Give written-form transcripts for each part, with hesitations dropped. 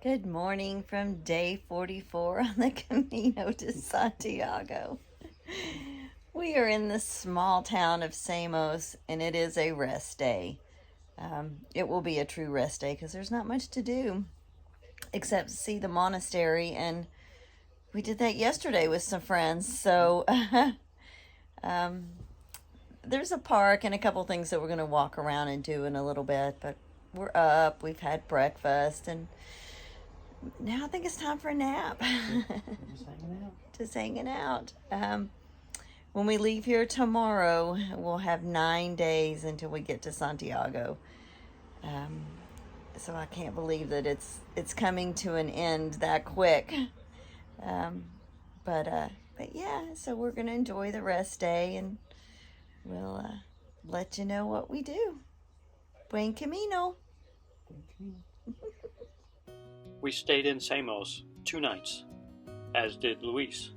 Good morning from day 44 on the Camino to Santiago. We are in the small town of Samos, and it is a rest day. It will be a true rest day because there's not much to do except see the monastery, and we did that yesterday with some friends. So there's a park and a couple things that we're going to walk around and do in a little bit, but we're up, we've had breakfast, and now I think it's time for a nap. Just hanging out. Just hanging out. When we leave here tomorrow, we'll have 9 days until we get to Santiago. So I can't believe that it's coming to an end that quick. But yeah, so we're gonna enjoy the rest day, and we'll let you know what we do. Buen Camino. We stayed in Samos 2 nights, as did Luis,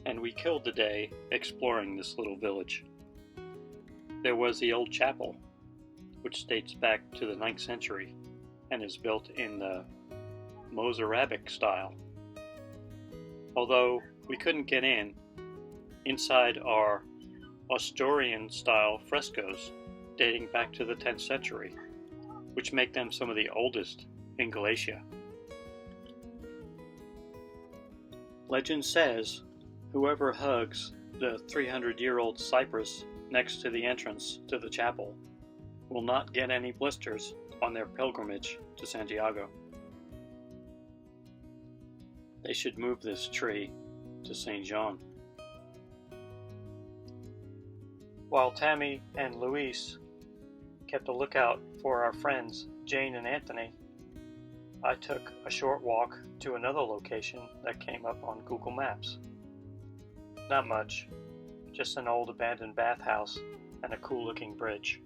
and we killed the day exploring this little village. There was the old chapel, which dates back to the 9th century and is built in the Mozarabic style. Although we couldn't get in, inside are Asturian-style frescoes dating back to the 10th century, which make them some of the oldest in Galicia. Legend says whoever hugs the 300-year-old cypress next to the entrance to the chapel will not get any blisters on their pilgrimage to Santiago. They should move this tree to St. John. While Tammy and Luis kept a lookout for our friends Jane and Anthony, I took a short walk to another location that came up on Google Maps. Not much, just an old abandoned bathhouse and a cool-looking bridge.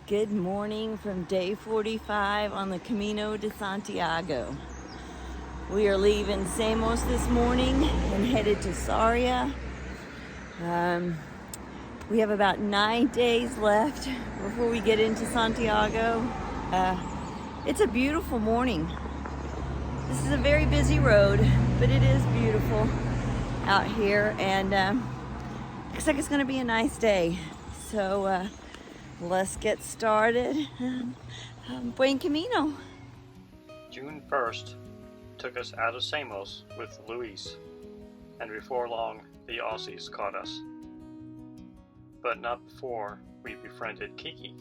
Good morning from day 45 on the Camino de Santiago. We are leaving Samos this morning and headed to Sarria. We have about 9 days left before we get into Santiago. It's a beautiful morning. This is a very busy road, but it is beautiful out here, and looks like it's going to be a nice day. So let's get started. Buen Camino. June 1st took us out of Samos with Luis, and before long the Aussies caught us. But not before we befriended Kiki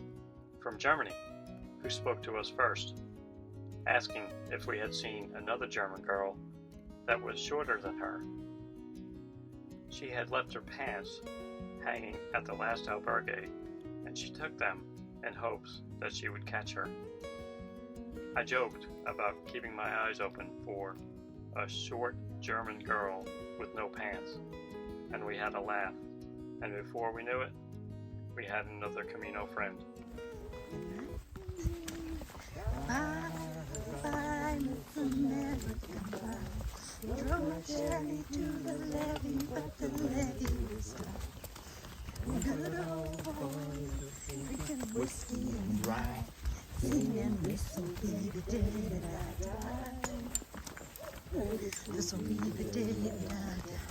from Germany, who spoke to us first, asking if we had seen another German girl that was shorter than her. She had left her pants hanging at the last albergue, and she took them in hopes that she would catch her. I joked about keeping my eyes open for a short German girl with no pants, and we had a laugh. And before we knew it, we had another Camino friend. Drove Shelly to the levee, but the levee was stopped. Good old boys, drinking whiskey and rye, singing this'll be the day that I die. This'll be the day that I die.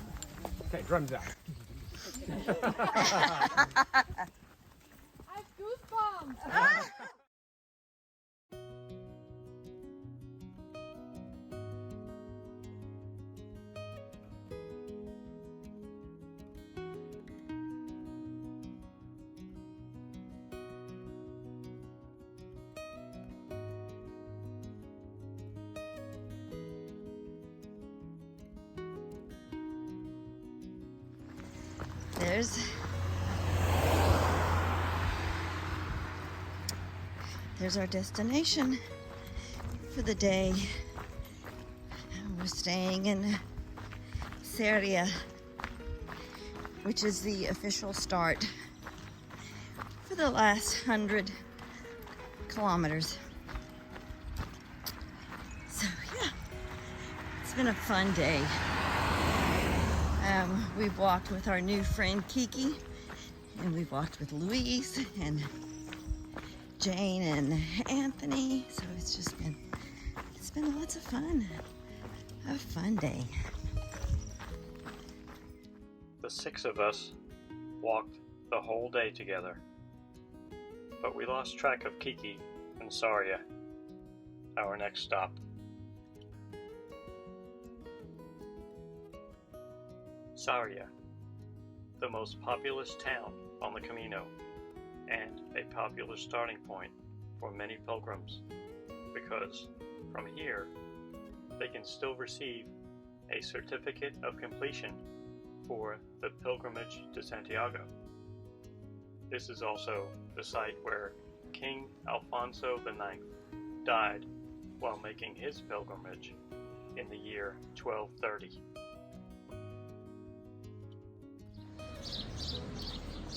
Okay, drums out. I have goosebumps. There's our destination for the day. We're staying in Sarria, which is the official start for the last 100 kilometers. So yeah, it's been a fun day. We've walked with our new friend Kiki And we've walked with Luis and Jane and Anthony. So it's been lots of fun. A fun day. The 6 of us walked the whole day together, but we lost track of Kiki and Sarria, our next stop. Sarria, the most populous town on the Camino, and a popular starting point for many pilgrims, because from here they can still receive a certificate of completion for the pilgrimage to Santiago. This is also the site where King Alfonso IX died while making his pilgrimage in the year 1230.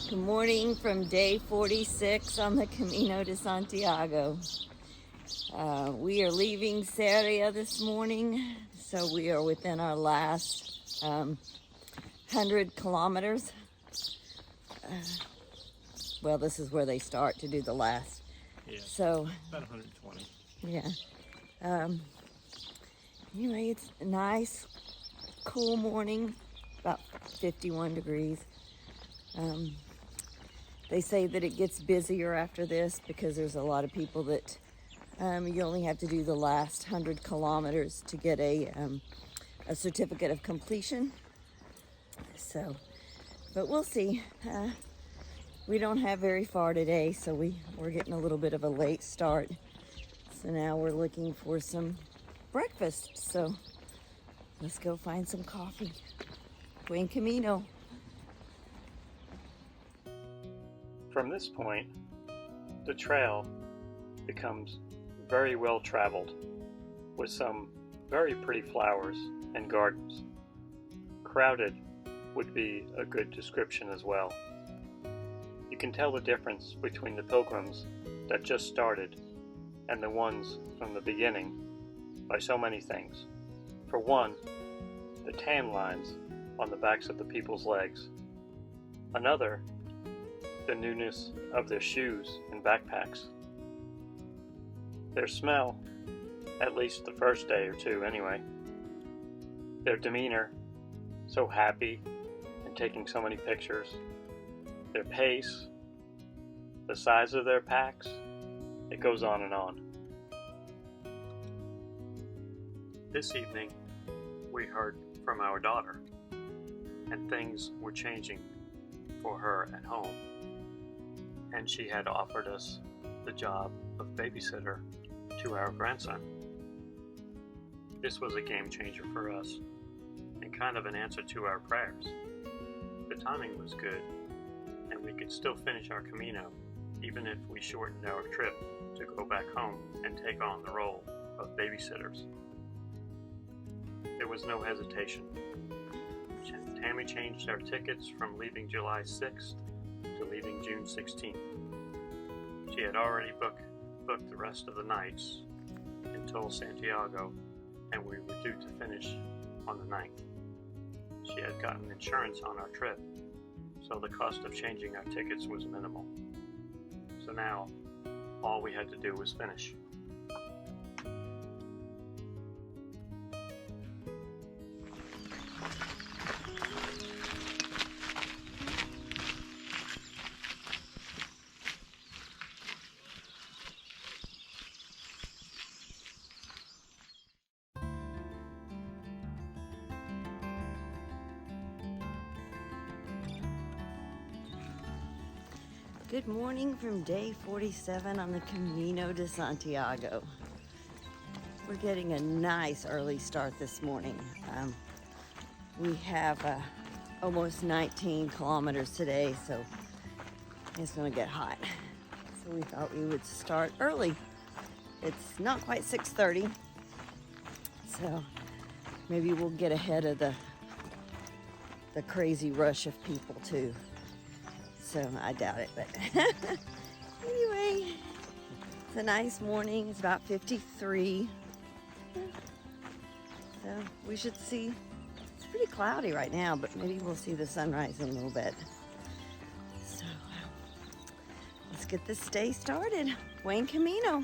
Good morning from day 46 on the Camino de Santiago. We are leaving Sarria this morning, so we are within our last 100 kilometers. Well, this is where they start to do the last. Yeah, so about 120. Yeah. Anyway, it's a nice, cool morning, about 51 degrees. They say that it gets busier after this because there's a lot of people that you only have to do the last 100 kilometers to get a certificate of completion. So, but we'll see. We don't have very far today, so we're getting a little bit of a late start. So now we're looking for some breakfast. So let's go find some coffee. Buen Camino. From this point, the trail becomes very well traveled, with some very pretty flowers and gardens. Crowded would be a good description as well. You can tell the difference between the pilgrims that just started and the ones from the beginning by so many things. For one, the tan lines on the backs of the people's legs. Another, the newness of their shoes and backpacks. Their smell, at least the first day or two anyway. Their demeanor, so happy and taking so many pictures. Their pace, the size of their packs, it goes on and on. This evening, we heard from our daughter, and things were changing for her at home. And she had offered us the job of babysitter to our grandson. This was a game changer for us, and kind of an answer to our prayers. The timing was good, and we could still finish our Camino, even if we shortened our trip to go back home and take on the role of babysitters. There was no hesitation. Tammy changed our tickets from leaving July 6th to leaving June 16th. She had already booked the rest of the nights until Santiago, and we were due to finish on the 9th. She had gotten insurance on our trip, so the cost of changing our tickets was minimal. So now, all we had to do was finish. Good morning from day 47 on the Camino de Santiago. We're getting a nice early start this morning. We have almost 19 kilometers today, so it's gonna get hot. So we thought we would start early. It's not quite 6:30, so maybe we'll get ahead of the crazy rush of people too. So I doubt it, but anyway, it's a nice morning. It's about 53. So we should see, it's pretty cloudy right now, but maybe we'll see the sunrise in a little bit. So let's get this day started. Buen Camino.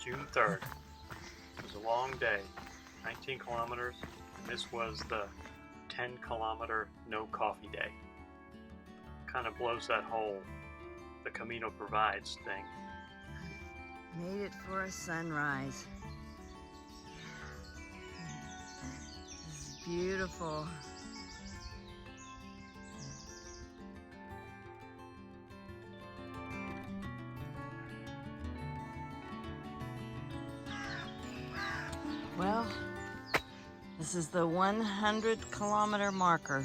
June 3rd. It was a long day, 19 kilometers, and this was the 10-kilometer no coffee day. Kind of blows that whole the Camino provides thing. Made it for a sunrise. This is beautiful. Well, this is the 100-kilometer marker.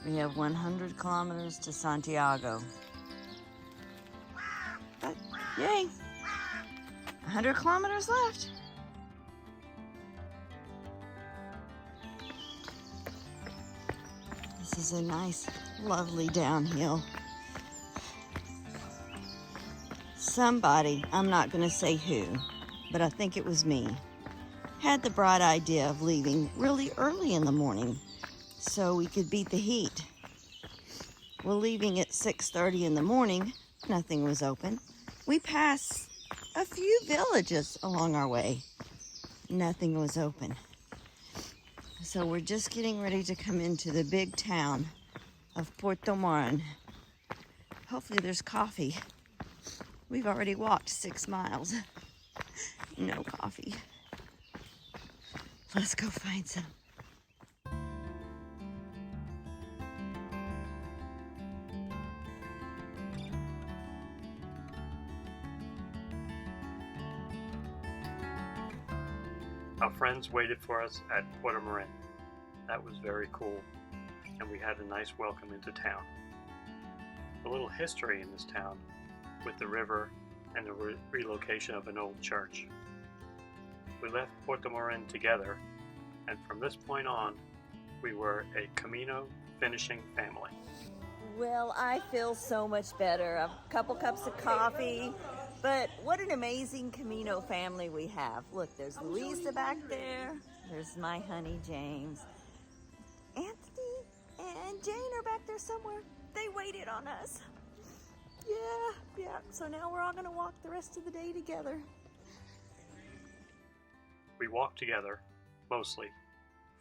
We have 100 kilometers to Santiago. But, yay! 100 kilometers left. This is a nice, lovely downhill. Somebody, I'm not going to say who, but I think it was me, had the bright idea of leaving really early in the morning so we could beat the heat. Well, leaving at 6:30 in the morning, nothing was open. We passed a few villages along our way. Nothing was open. So we're just getting ready to come into the big town of Puerto Marin. Hopefully there's coffee. We've already walked 6 miles. No coffee. Let's go find some. Our friends waited for us at Puerto Marin. That was very cool, and we had a nice welcome into town. A little history in this town with the river and the relocation of an old church. We left Puerto Marin together, and from this point on, we were a Camino finishing family. Well, I feel so much better. A couple cups of coffee, but what an amazing Camino family we have. Look, there's Louisa back there. There's my honey, James. Anthony and Jane are back there somewhere. They waited on us. Yeah. So now we're all gonna walk the rest of the day together. We walked together, mostly,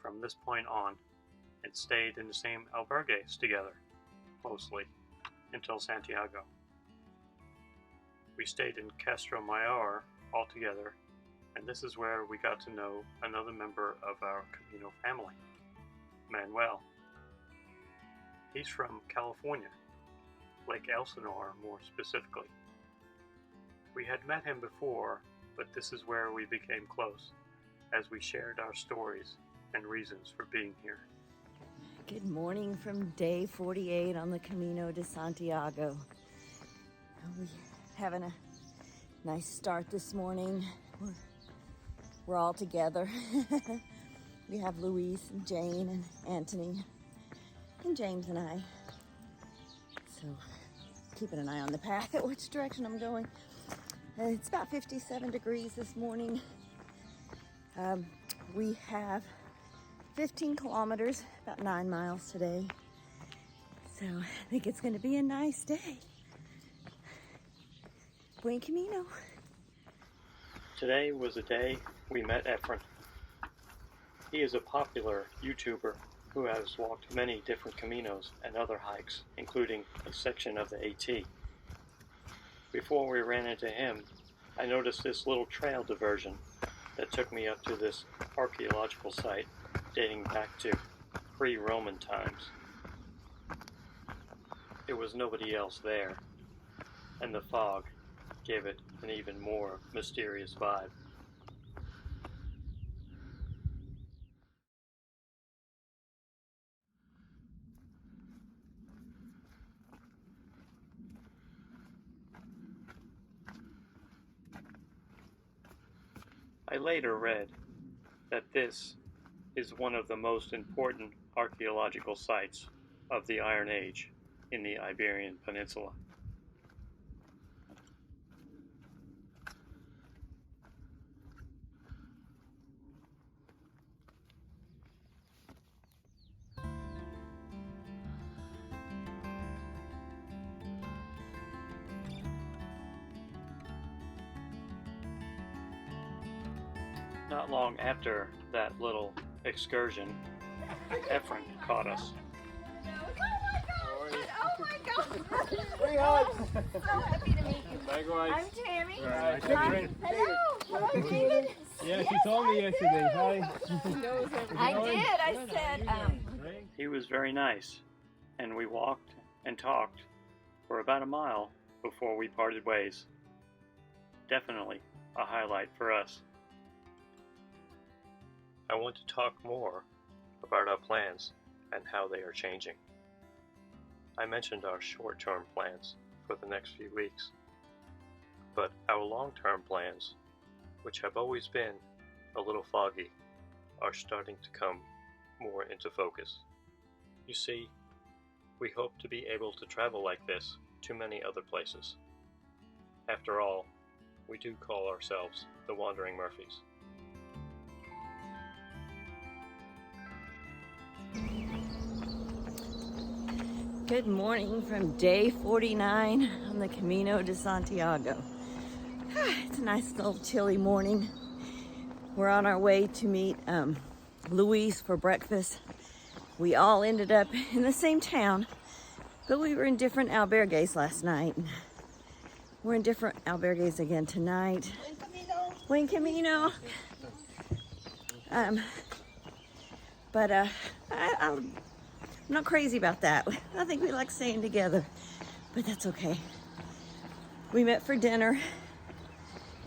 from this point on, and stayed in the same albergues together, mostly, until Santiago. We stayed in Castro Mayor all together, and this is where we got to know another member of our Camino family, Manuel. He's from California, Lake Elsinore more specifically. We had met him before, but this is where we became close, as we shared our stories and reasons for being here. Good morning from day 48 on the Camino de Santiago. We're having a nice start this morning. We're all together. We have Louise and Jane and Anthony and James and I. So keeping an eye on the path at which direction I'm going. It's about 57 degrees this morning. We have 15 kilometers, about 9 miles today. So I think it's gonna be a nice day. Buen Camino. Today was a day we met Efren. He is a popular YouTuber who has walked many different Caminos and other hikes, including a section of the AT. Before we ran into him, I noticed this little trail diversion that took me up to this archaeological site dating back to pre-Roman times. There was nobody else there, and the fog gave it an even more mysterious vibe. I later read that this is one of the most important archaeological sites of the Iron Age in the Iberian Peninsula. Not long after that little excursion, Efren caught us. Oh my God! Three hugs. So happy to meet you. Likewise. I'm Tammy. Right. Hello. Hello, David. Yeah, she told me yesterday. Hi. I did. I said, He was very nice, and we walked and talked for about a mile before we parted ways. Definitely a highlight for us. I want to talk more about our plans and how they are changing. I mentioned our short-term plans for the next few weeks, but our long-term plans, which have always been a little foggy, are starting to come more into focus. You see, we hope to be able to travel like this to many other places. After all, we do call ourselves the Wandering Murphys. good morning from day 49 on the Camino de Santiago. It's a nice little chilly morning. We're on our way to meet Luis for breakfast. We all ended up in the same town, but we were in different albergues last night. We're in different albergues again tonight. Buen Camino. But I'm not crazy about that. I think we like staying together, but that's okay. We met for dinner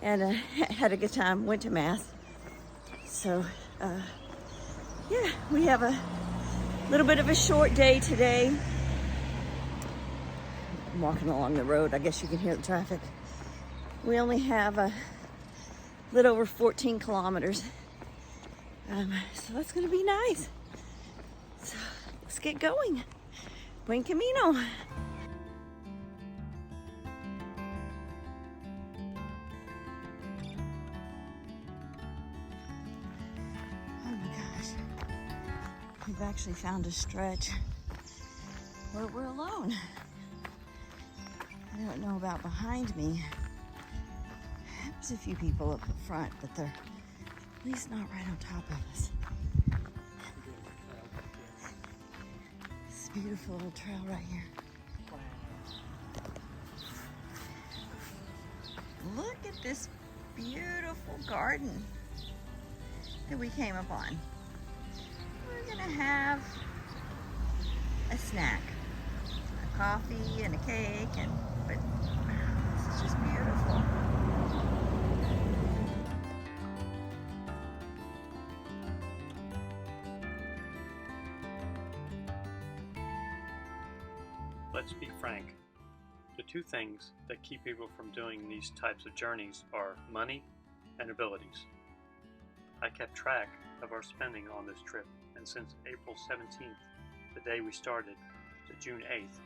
and had a good time, went to Mass. So, yeah, we have a little bit of a short day today. I'm walking along the road. I guess you can hear the traffic. We only have a little over 14 kilometers. So that's gonna be nice. So let's get going. Buen Camino. Oh my gosh. We've actually found a stretch where we're alone. I don't know about behind me. There's a few people up front, but they're at least not right on top of us. This beautiful little trail right here. Look at this beautiful garden that we came upon. We're gonna have a snack, a coffee and a cake, but this is just beautiful. Let's be frank. The two things that keep people from doing these types of journeys are money and abilities. I kept track of our spending on this trip, and since April 17th, the day we started, to June 8th,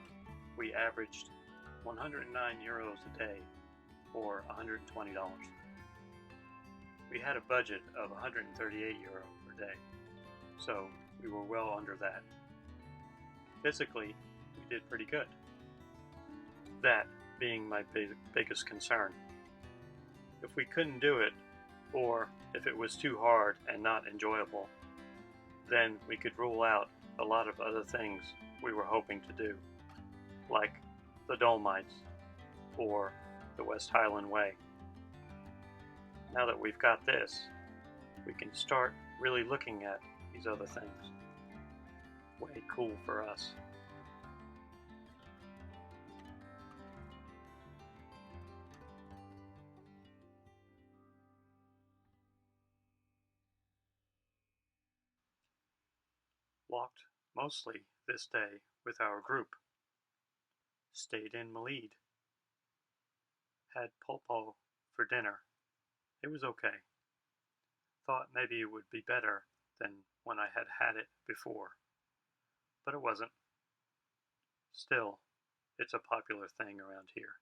we averaged 109 euros a day, or $120. We had a budget of 138 euro per day, so we were well under that. Physically, we did pretty good. That being my biggest concern. If we couldn't do it, or if it was too hard and not enjoyable, then we could rule out a lot of other things we were hoping to do, like the Dolomites or the West Highland Way. Now that we've got this, we can start really looking at these other things. Way cool for us. Walked mostly this day with our group. Stayed in Malid. Had pulpo for dinner. It was okay. Thought maybe it would be better than when I had it before, but it wasn't. Still, it's a popular thing around here.